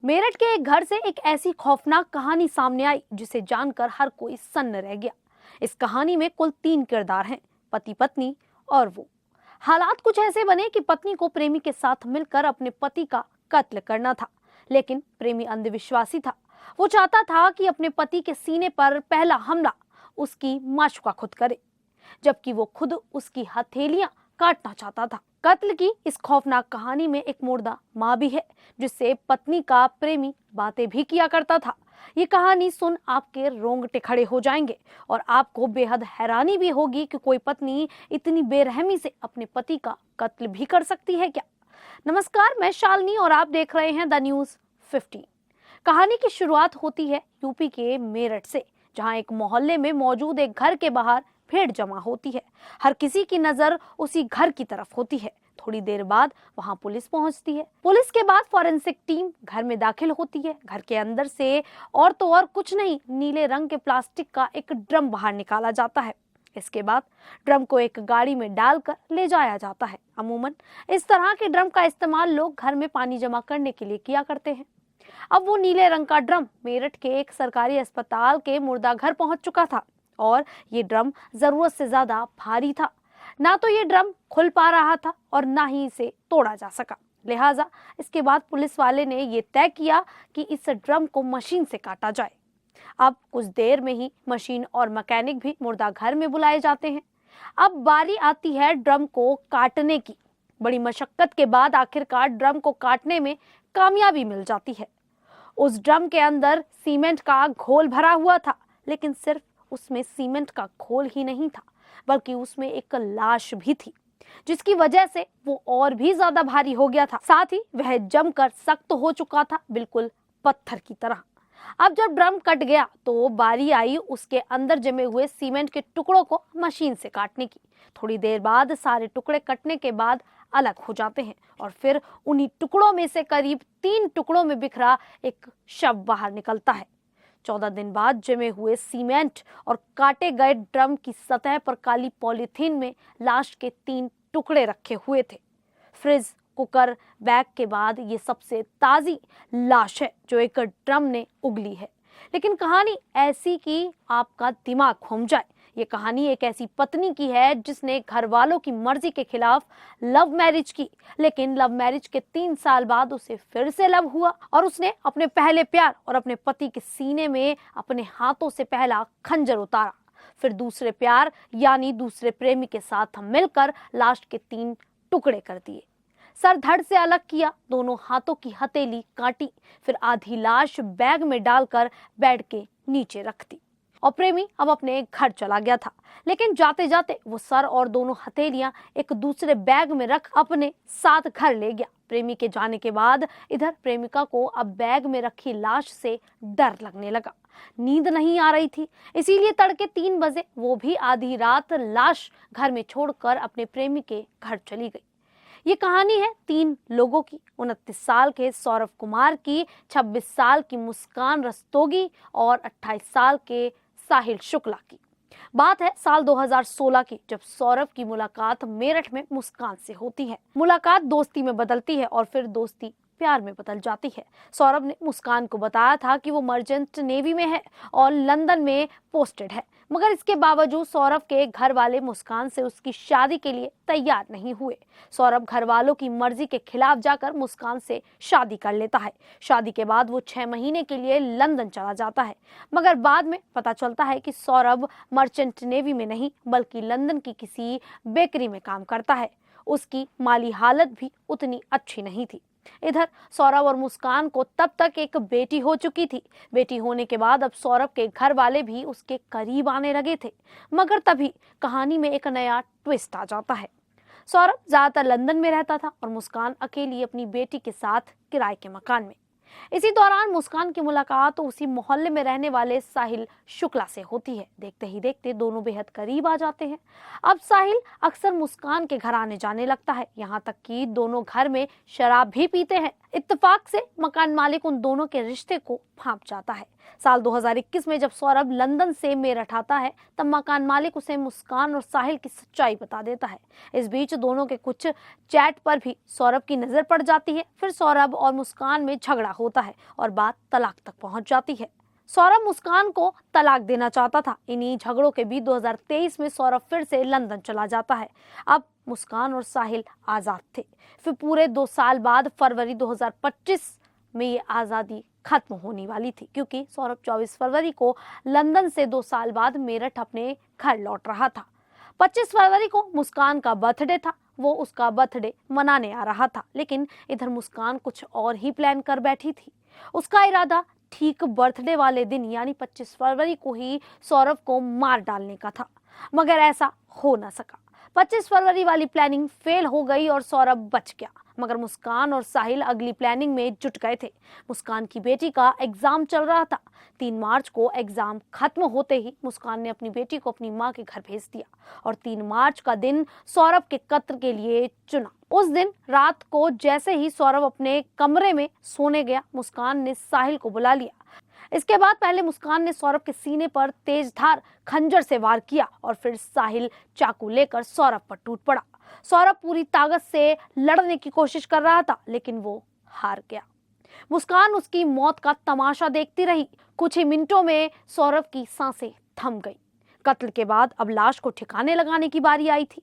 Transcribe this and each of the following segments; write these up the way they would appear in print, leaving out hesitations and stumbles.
मेरठ के एक घर से एक ऐसी खौफनाक कहानी सामने आई जिसे जानकर हर कोई सन्न रह गया। इस कहानी में कुल 3 किरदार हैं, पति पत्नी और वो। हालात कुछ ऐसे बने कि पत्नी को प्रेमी के साथ मिलकर अपने पति का कत्ल करना था, लेकिन प्रेमी अंधविश्वासी था। वो चाहता था कि अपने पति के सीने पर पहला हमला उसकी माशूका खुद करे, जबकि वो खुद उसकी हथेलियां काटना चाहता था। कत्ल की इस खौफनाक कहानी में एक मुर्दा माँ भी है, जिससे पत्नी का प्रेमी बातें भी किया करता था। ये कहानी सुन आपके रोंगटे खड़े हो जाएंगे और आपको बेहद हैरानी भी होगी कि कोई पत्नी इतनी बेरहमी से अपने पति का कत्ल भी कर सकती है क्या। नमस्कार, मैं शालिनी और आप देख रहे हैं द न्यूज़ 15। कहानी की शुरुआत होती है यूपी के मेरठ से, जहां एक मोहल्ले में मौजूद एक घर के बाहर भीड़ जमा होती है। हर किसी की नजर उसी घर की तरफ होती है। थोड़ी देर बाद वहां पुलिस पहुंचती है। पुलिस के बाद फॉरेंसिक टीम घर में दाखिल होती है। घर के अंदर से और तो और कुछ नहीं, नीले रंग के प्लास्टिक का एक ड्रम बाहर निकाला जाता है। इसके बाद ड्रम को एक गाड़ी में डालकर ले जाया जाता है। अमूमन इस तरह के ड्रम का इस्तेमाल लोग घर में पानी जमा करने के लिए किया करते हैं। अब वो नीले रंग का ड्रम मेरठ के एक सरकारी अस्पताल के मुर्दा घर पहुंच चुका था और ये ड्रम जरूरत से ज्यादा भारी था। ना तो ये ड्रम खुल पा रहा था और ना ही इसे तोड़ा जा सका। लिहाजा इसके बाद पुलिस वाले ने ये तय किया कि इस ड्रम को मशीन से काटा जाए। अब कुछ देर में ही मशीन और मैकेनिक भी मुर्दा घर में बुलाए जाते हैं। अब बारी आती है ड्रम को काटने की। बड़ी मशक्कत के बाद आखिरकार ड्रम को काटने में कामयाबी मिल जाती है। उस ड्रम के अंदर सीमेंट का घोल भरा हुआ था, लेकिन सिर्फ उसमें सीमेंट का घोल ही नहीं था, बल्कि उसमें एक लाश भी थी, जिसकी वजह से वो और भी ज्यादा भारी हो गया था। साथ ही वह जमकर सख्त हो चुका था, बिल्कुल पत्थर की तरह। अब जब ड्रम कट गया तो बारी आई उसके अंदर जमे हुए सीमेंट के टुकड़ों को मशीन से काटने की। थोड़ी देर बाद सारे टुकड़े कटने के बाद अलग हो जाते हैं और फिर उन्हीं टुकड़ों में से करीब 3 टुकड़ों में बिखरा एक शव बाहर निकलता है। 14 दिन बाद जमे हुए सीमेंट और काटे गए ड्रम की सतह पर काली पॉलीथीन में लाश के 3 टुकड़े रखे हुए थे। फ्रिज, कुकर, बैग के बाद ये सबसे ताजी लाश है जो एक ड्रम ने उगली है। लेकिन कहानी ऐसी कि आपका दिमाग घूम जाए। ये कहानी एक ऐसी पत्नी की है जिसने घर वालों की मर्जी के खिलाफ लव मैरिज की, लेकिन लव मैरिज के 3 साल बाद उसे फिर से लव हुआ और उसने अपने पहले प्यार और अपने पति के सीने में अपने हाथों से पहला खंजर उतारा। फिर दूसरे प्यार यानी दूसरे प्रेमी के साथ मिलकर लाश के 3 टुकड़े कर दिए। सर धड़ से अलग किया, दोनों हाथों की हथेली काटी, फिर आधी लाश बैग में डालकर बेड के नीचे रख दी और प्रेमी अब अपने घर चला गया था। लेकिन जाते जाते वो सर और दोनों हथेलियां एक दूसरे बैग में रख अपने साथ घर ले गया। प्रेमी के जाने के बाद इधर प्रेमिका को अब बैग में रखी लाश से डर लगने लगा। नींद नहीं आ रही थी, इसीलिए तड़के 3 बजे वो भी आधी रात लाश घर में छोड़कर अपने प्रेमी के घर चली गई। ये कहानी है 3 लोगों की, 29 साल के सौरभ कुमार की, 26 साल की मुस्कान रस्तोगी और 28 साल के साहिल शुक्ला की। बात है साल 2016 की, जब सौरभ की मुलाकात मेरठ में मुस्कान से होती है। मुलाकात दोस्ती में बदलती है और फिर दोस्ती प्यार में बदल जाती है। सौरभ ने मुस्कान को बताया था कि वो मर्चेंट नेवी में है और लंदन में पोस्टेड है, मगर इसके बावजूद सौरभ के घर वाले मुस्कान से उसकी शादी के लिए तैयार नहीं हुए। सौरभ घर वालों की मर्जी के खिलाफ जाकर मुस्कान से शादी कर लेता है। शादी के बाद वो 6 महीने के लिए लंदन चला जाता है, मगर बाद में पता चलता है कि सौरभ मर्चेंट नेवी में नहीं बल्कि लंदन की किसी बेकरी में काम करता है। उसकी माली हालत भी उतनी अच्छी नहीं थी। इधर सौरभ और मुस्कान को तब तक एक बेटी हो चुकी थी। बेटी होने के बाद अब सौरभ के घर वाले भी उसके करीब आने लगे थे, मगर तभी कहानी में एक नया ट्विस्ट आ जाता है। सौरभ ज्यादातर लंदन में रहता था और मुस्कान अकेली अपनी बेटी के साथ किराए के मकान में। इसी दौरान मुस्कान की मुलाकात तो उसी मोहल्ले में रहने वाले साहिल शुक्ला से होती है। देखते ही देखते दोनों बेहद करीब आ जाते हैं। अब साहिल अक्सर मुस्कान के घर आने जाने लगता है, यहाँ तक कि दोनों घर में शराब भी पीते हैं। इत्तेफाक से मकान मालिक उन दोनों के रिश्ते को भांप जाता है। साल 2021 में जब सौरभ लंदन से मेरठ आता है, तब मकान मालिक उसे मुस्कान और साहिल की सच्चाई बता देता है। इस बीच दोनों के कुछ चैट पर भी सौरभ की नजर पड़ जाती है। फिर सौरभ और मुस्कान में झगड़ा होता है और बात तलाक तक पहुंच जाती है। सौरभ मुस्कान को तलाक देना चाहता था। इन्हीं झगड़ों के बीच 2023 में सौरभ फिर से लंदन चला जाता है। अब मुस्कान और साहिल आजाद थे। फिर पूरे 2 साल बाद फरवरी 2025 में ये आजादी खत्म होने वाली थी, क्योंकि सौरभ 24 फरवरी को लंदन से 2 साल बाद मेरठ अपने घर लौट रहा था। 25 फरवरी को मुस्कान का बर्थडे था। वो उसका बर्थडे मनाने आ रहा था, लेकिन इधर मुस्कान कुछ और ही प्लान कर बैठी थी। उसका इरादा ठीक बर्थडे वाले दिन यानी 25 फरवरी को ही सौरभ को मार डालने का था, मगर ऐसा हो न सका। 25 फरवरी वाली प्लानिंग फेल हो गई और सौरभ बच गया, मगर मुस्कान और साहिल अगली प्लानिंग में जुट गए थे। मुस्कान की बेटी का एग्जाम चल रहा था। 3 मार्च को एग्जाम खत्म होते ही मुस्कान ने अपनी बेटी को अपनी मां के घर भेज दिया और 3 मार्च का दिन सौरभ के कत्ल के लिए चुना। उस दिन रात को जैसे ही सौरभ अपने कमरे में सोने गया, मुस्कान ने साहिल को बुला लिया। इसके बाद पहले मुस्कान ने सौरभ के सीने पर तेजधार खंजर से वार किया और फिर साहिल चाकू लेकर सौरभ पर टूट पड़ा। सौरभ पूरी ताकत से लड़ने की कोशिश कर रहा था, लेकिन वो हार गया। मुस्कान उसकी मौत का तमाशा देखती रही। कुछ ही मिनटों में सौरभ की सांसें थम गई। कत्ल के बाद अब लाश को ठिकाने लगाने की बारी आई थी,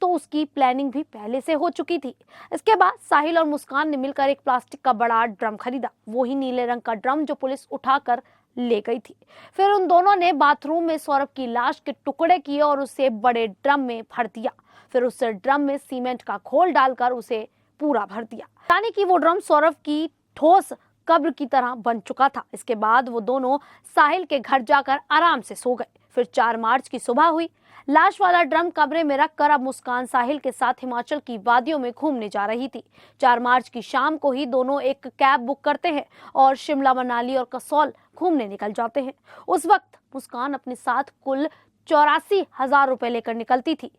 तो उसकी प्लानिंग भी पहले से हो चुकी थी। इसके बाद साहिल और मुस्कान ने मिलकर एक प्लास्टिक का बड़ा ड्रम खरीदा, वही नीले रंग का ड्रम जो पुलिस उठाकर ले गई थी। फिर उन दोनों ने बाथरूम में सौरभ की लाश के टुकड़े किए और उसे बड़े ड्रम में भर दिया। फिर उस ड्रम में सीमेंट का घोल डालकर उसे पूरा भर दिया, यानी कि वो ड्रम सौरभ की ठोस कब्र की तरह बन चुका था। इसके बाद वो दोनों साहिल के घर जाकर आराम से सो गए। फिर 4 मार्च की सुबह हुई। लाश वाला ड्रम कमरे में रखकर अब मुस्कान साहिल के साथ हिमाचल की वादियों में घूमने जा रही थी। 4 मार्च की शाम को ही दोनों एक कैब बुक करते हैं और शिमला, मनाली और कसौल घूमने निकल जाते हैं। उस वक्त मुस्कान अपने साथ कुल 84,000 रुपए लेकर निकलती थी।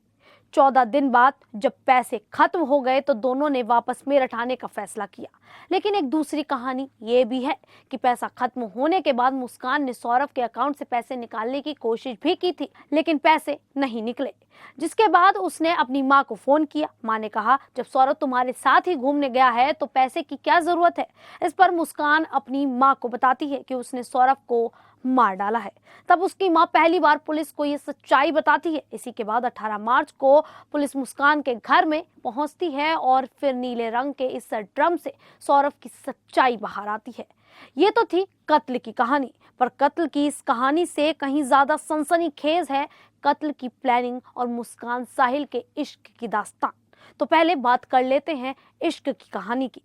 14 दिन बाद जब पैसे खत्म हो गए तो दोनों ने वापस मेरठ आने का फैसला किया। लेकिन एक दूसरी कहानी ये भी है कि पैसा खत्म होने के बाद मुस्कान ने सौरभ के अकाउंट से पैसे निकालने की कोशिश भी की थी, लेकिन पैसे नहीं निकले। जिसके बाद उसने अपनी मां को फोन किया। मां ने कहा, जब सौरभ तुम्हारे साथ ही घूमने गया है तो पैसे की क्या जरूरत है। इस पर मुस्कान अपनी मां को बताती है कि उसने सौरभ को मार डाला है। तब उसकी मां पहली बार पुलिस को ये सच्चाई बताती है। इसी के बाद 18 मार्च को पुलिस मुस्कान के घर में पहुंचती है और फिर नीले रंग के इस ड्रम से सौरभ की सच्चाई बाहर आती है। ये तो थी कत्ल की कहानी, पर कत्ल की इस कहानी से कहीं ज्यादा सनसनीखेज है कत्ल की प्लानिंग और मुस्कान साहिल के इश्क की दास्तान। तो पहले बात कर लेते हैं इश्क की कहानी की।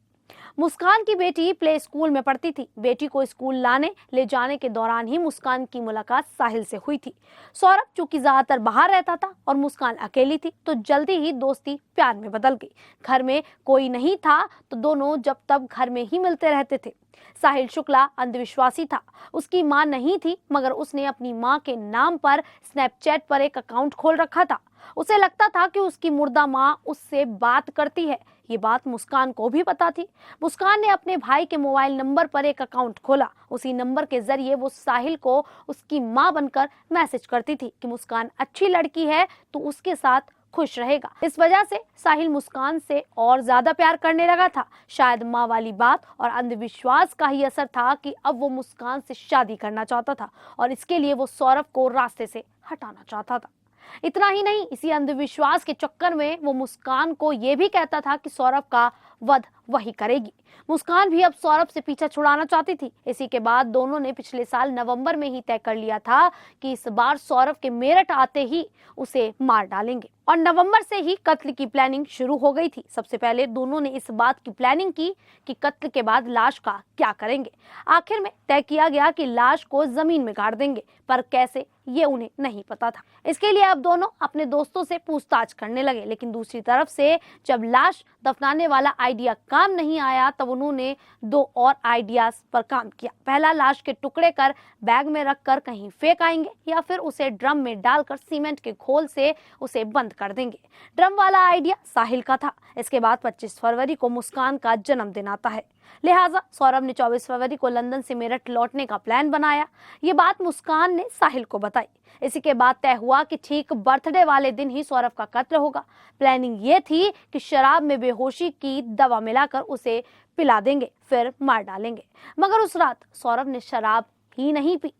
मुस्कान की बेटी प्ले स्कूल में पढ़ती थी। बेटी को स्कूल लाने ले जाने के दौरान ही मुस्कान की मुलाकात साहिल से हुई थी। सौरभ चूंकि ज्यादातर बाहर रहता था और मुस्कान अकेली थी, तो जल्दी ही दोस्ती प्यार में बदल गई। घर में कोई नहीं था तो दोनों जब तब घर में ही मिलते रहते थे। साहिल शुक्ला अंधविश्वासी था। उसकी मां नहीं थी, मगर उसने अपनी मां के नाम पर स्नैपचैट पर एक अकाउंट खोल रखा था। उसे लगता था कि उसकी मुर्दा मां उससे बात करती है। ये बात मुस्कान को भी पता थी। मुस्कान ने अपने भाई के मोबाइल नंबर पर एक अकाउंट खोला। उसी नंबर के जरिए वो साहिल को उसकी मां बनकर मैसेज करती थी कि मुस्कान अच्छी लड़की है तो उसके साथ खुश रहेगा। इस वजह से साहिल मुस्कान से और ज्यादा प्यार करने लगा था। शायद माँ वाली बात और अंधविश्वास का ही असर था कि अब वो मुस्कान से शादी करना चाहता था और इसके लिए वो सौरभ को रास्ते से हटाना चाहता था। इतना ही नहीं, इसी अंधविश्वास के चक्कर में वो मुस्कान को ये भी कहता था कि सौरभ का वध वही करेगी। मुस्कान भी अब सौरभ से पीछा छुड़ाना चाहती थी। इसी के बाद दोनों ने पिछले साल नवंबर में ही तय कर लिया था कि इस बार सौरभ के मेरठ आते ही उसे मार डालेंगे और नवंबर से ही कत्ल की प्लानिंग शुरू हो गई थी। सबसे पहले दोनों ने इस बात की प्लानिंग की कि कत्ल के बाद लाश का क्या करेंगे। आखिर में तय किया गया कि लाश को जमीन में गाड़ देंगे, पर कैसे ये उन्हें नहीं पता था। इसके लिए अब दोनों अपने दोस्तों से पूछताछ करने लगे, लेकिन दूसरी तरफ से जब लाश दफनाने वाला आइडिया काम नहीं आया तब उन्होंने 2 और आइडियाज पर काम किया। पहला, लाश के टुकड़े कर बैग में रखकर कहीं फेंक आएंगे या फिर उसे ड्रम में डालकर सीमेंट के घोल से उसे बंद कर देंगे। ड्रम वाला आइडिया साहिल का था। इसके बाद 25 फरवरी को मुस्कान का जन्मदिन आता है। लिहाजा सौरभ ने 24 फरवरी को लंदन से मेरठ लौटने का प्लान बनाया। ये बात मुस्कान ने साहिल को बताई। इसी के बाद तय हुआ कि ठीक बर्थडे वाले दिन ही सौरभ का कत्ल होगा। प्लानिंग ये थी कि शराब में बेहोशी की दवा मिलाकर उसे पिला देंगे, फिर मार डालेंगे। मगर उस रात सौरभ ने शराब ही नहीं पी।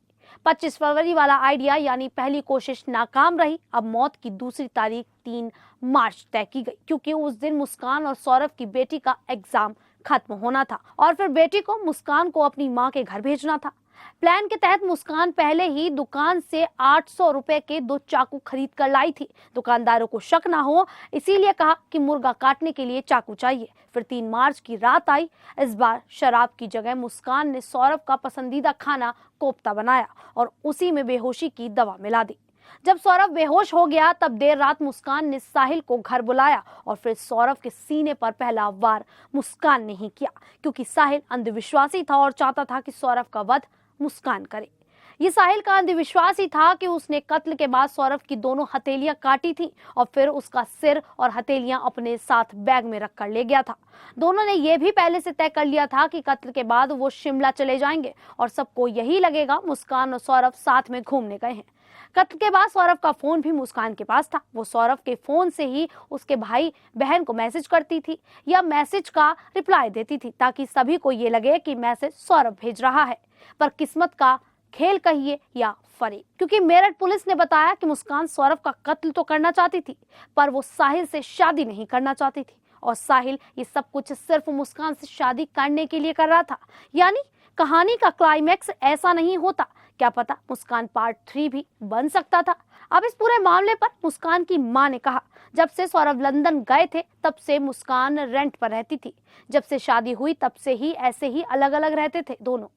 25 फरवरी वाला आइडिया यानी पहली कोशिश नाकाम रही। अब मौत की दूसरी तारीख 3 मार्च तय की गई, क्योंकि उस दिन मुस्कान और सौरभ की बेटी का एग्जाम खत्म होना था और फिर बेटी को मुस्कान को अपनी मां के घर भेजना था। प्लान के तहत मुस्कान पहले ही दुकान से 800 रुपए के 2 चाकू खरीद कर लाई थी। दुकानदारों को शक ना हो इसीलिए कहा कि मुर्गा काटने के लिए चाकू चाहिए। फिर 3 मार्च की रात आई। इस बार शराब की जगह मुस्कान ने सौरभ का पसंदीदा खाना कोफ्ता बनाया और उसी में बेहोशी की दवा मिला दी। जब सौरभ बेहोश हो गया तब देर रात मुस्कान ने साहिल को घर बुलाया और फिर सौरभ के सीने पर पहला वार मुस्कान ने ही किया, क्योंकि साहिल अंधविश्वासी था और चाहता था कि सौरभ का वध मुस्कान करे। ये साहिल का अंधविश्वास ही था कि उसने कत्ल के बाद सौरभ की दोनों हथेलियां काटी थी और फिर उसका सिर और हथेलियां अपने साथ बैग में रखकर ले गया था। दोनों ने यह भी पहले से तय कर लिया था कि कत्ल के बाद वो शिमला चले जाएंगे और सबको यही लगेगा मुस्कान और सौरभ साथ में घूमने गए हैं। कत्ल के बाद सौरभ का फोन भी मुस्कान के पास था। वो सौरभ के फोन से ही उसके भाई बहन को मैसेज करती थी या मैसेज का रिप्लाई देती थी, ताकि सभी को ये लगे कि मैसेज सौरभ भेज रहा है। पर किस्मत का खेल कहिए या फरेब, क्योंकि मेरठ पुलिस ने बताया कि मुस्कान सौरभ का कत्ल तो करना चाहती थी, पर वो साहिल से शादी नहीं करना चाहती थी और साहिल ये सब कुछ सिर्फ मुस्कान से शादी करने के लिए कर रहा था। यानी कहानी का क्लाइमैक्स ऐसा नहीं होता, क्या पता मुस्कान पार्ट 3 भी बन सकता था। अब इस पूरे मामले पर मुस्कान की मां ने कहा, जब से सौरभ लंदन गए थे तब से मुस्कान रेंट पर रहती थी। जब से शादी हुई तब से ही ऐसे ही अलग अलग रहते थे दोनों।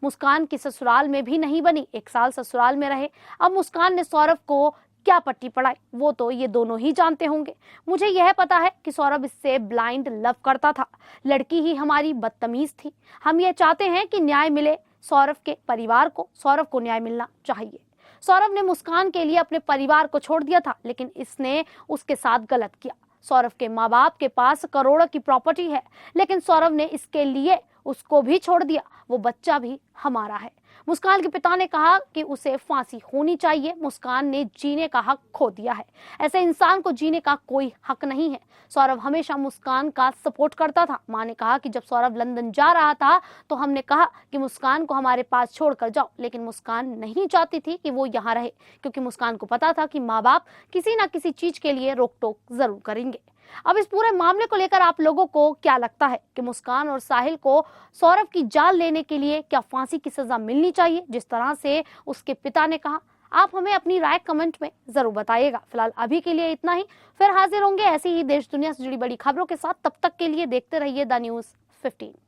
मुस्कान की ससुराल में भी नहीं बनी, 1 साल ससुराल में रहे। अब मुस्कान ने सौरभ को क्या पट्टी पढ़ाई वो तो ये दोनों ही जानते होंगे। मुझे यह पता है कि सौरभ इससे ब्लाइंड लव करता था। लड़की ही हमारी बदतमीज थी। हम ये चाहते हैं कि न्याय मिले सौरभ के परिवार को। सौरभ को न्याय मिलना चाहिए। सौरभ ने मुस्कान के लिए अपने परिवार को छोड़ दिया था, लेकिन इसने उसके साथ गलत किया। सौरभ के माँ बाप के पास करोड़ों की प्रॉपर्टी है, लेकिन सौरभ ने इसके लिए उसको भी छोड़ दिया। वो बच्चा भी हमारा है। मुस्कान के पिता ने कहा कि उसे फांसी होनी चाहिए। मुस्कान ने जीने का हक खो दिया है। ऐसे इंसान को जीने का कोई हक नहीं है। सौरभ हमेशा मुस्कान का सपोर्ट करता था। मां ने कहा कि जब सौरभ लंदन जा रहा था तो हमने कहा कि मुस्कान को हमारे पास छोड़कर जाओ, लेकिन मुस्कान नहीं चाहती थी कि वो यहाँ रहे, क्योंकि मुस्कान को पता था कि माँ बाप किसी ना किसी चीज के लिए रोक टोक जरूर करेंगे। अब इस पूरे मामले को लेकर आप लोगों को क्या लगता है कि मुस्कान और साहिल को सौरभ की जान लेने के लिए क्या फांसी की सजा मिलनी चाहिए, जिस तरह से उसके पिता ने कहा? आप हमें अपनी राय कमेंट में जरूर बताइएगा। फिलहाल अभी के लिए इतना ही। फिर हाजिर होंगे ऐसी ही देश दुनिया से जुड़ी बड़ी खबरों के साथ। तब तक के लिए देखते रहिए द न्यूज़ 15।